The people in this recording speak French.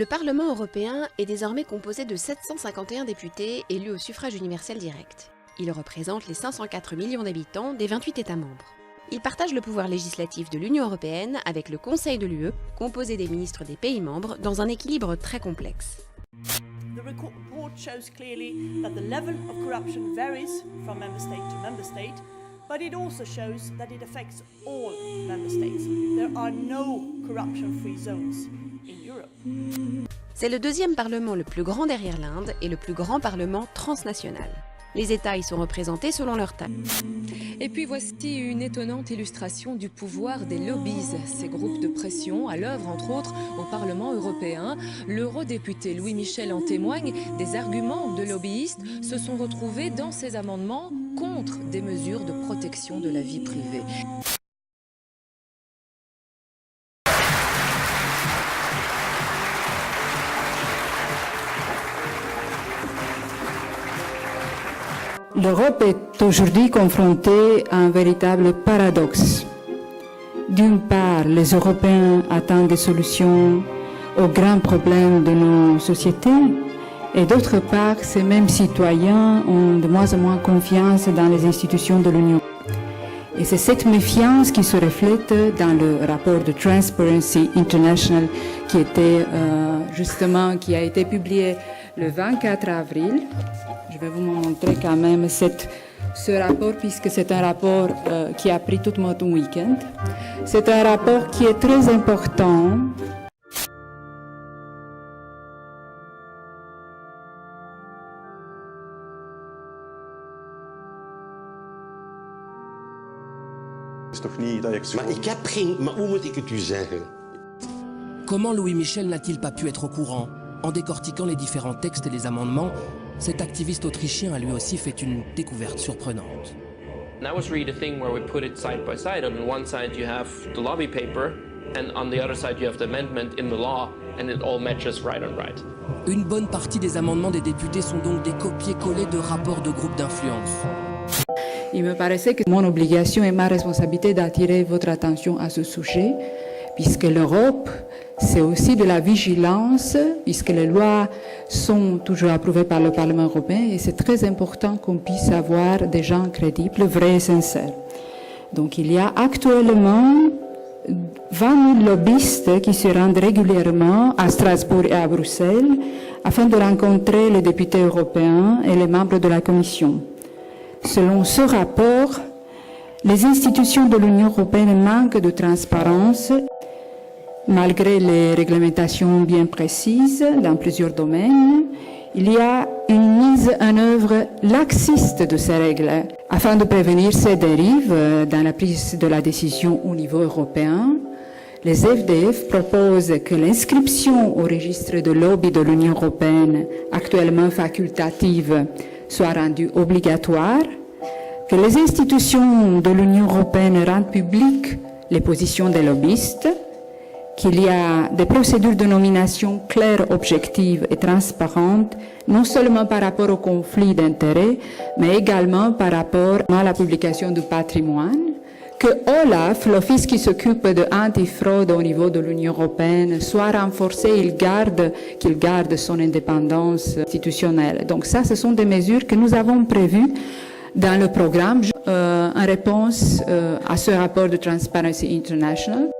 Le Parlement européen est désormais composé de 751 députés élus au suffrage universel direct. Il représente les 504 millions d'habitants des 28 États membres. Il partage le pouvoir législatif de l'Union européenne avec le Conseil de l'UE, composé des ministres des pays membres, dans un équilibre très complexe. The report shows clearly that the level of corruption varies from member state to member state, but it also shows that it affects all member states. There are no corruption-free zones in Europe. C'est le deuxième parlement le plus grand derrière l'Inde et le plus grand parlement transnational. Les États y sont représentés selon leur taille. Et puis voici une étonnante illustration du pouvoir des lobbies, ces groupes de pression à l'œuvre entre autres au Parlement européen. L'eurodéputé Louis Michel en témoigne, des arguments de lobbyistes se sont retrouvés dans ces amendements contre des mesures de protection de la vie privée. L'Europe est aujourd'hui confrontée à un véritable paradoxe. D'une part, les Européens attendent des solutions aux grands problèmes de nos sociétés, et d'autre part, ces mêmes citoyens ont de moins en moins confiance dans les institutions de l'Union. Et c'est cette méfiance qui se reflète dans le rapport de Transparency International qui a été publié le 24 avril. Je vais vous montrer quand même ce rapport puisque c'est un rapport qui a pris tout mon week-end. C'est un rapport qui est très important. Maar hoe moet ik het u zeggen? Comment Louis Michel n'a-t-il pas pu être au courant? En décortiquant les différents textes et les amendements, cet activiste autrichien a lui aussi fait une découverte surprenante. That was really the thing where we put it side by side. On one side you have the lobby paper, and on the other side you have the amendment in the law, and it all matches right on right. Une bonne partie des amendements des députés sont donc des copier-coller de rapports de groupes d'influence. Il me paraissait que mon obligation et ma responsabilité d'attirer votre attention à ce sujet, puisque l'Europe, c'est aussi de la vigilance, puisque les lois sont toujours approuvées par le Parlement européen, et c'est très important qu'on puisse avoir des gens crédibles, vrais et sincères. Donc il y a actuellement 20 000 lobbyistes qui se rendent régulièrement à Strasbourg et à Bruxelles afin de rencontrer les députés européens et les membres de la Commission. Selon ce rapport, les institutions de l'Union européenne manquent de transparence malgré les réglementations bien précises dans plusieurs domaines. Il y a une mise en œuvre laxiste de ces règles afin de prévenir ces dérives dans la prise de la décision au niveau européen. Les FDF proposent que l'inscription au registre de lobby de l'Union européenne, actuellement facultative, soit rendue obligatoire, que les institutions de l'Union européenne rendent publiques les positions des lobbyistes, qu'il y a des procédures de nomination claires, objectives et transparentes, non seulement par rapport au conflit d'intérêts, mais également par rapport à la publication du patrimoine, que OLAF, l'office qui s'occupe de antifraude au niveau de l'Union européenne, soit renforcé, qu'il garde son indépendance institutionnelle. Donc ça, ce sont des mesures que nous avons prévues dans le programme en réponse à ce rapport de Transparency International.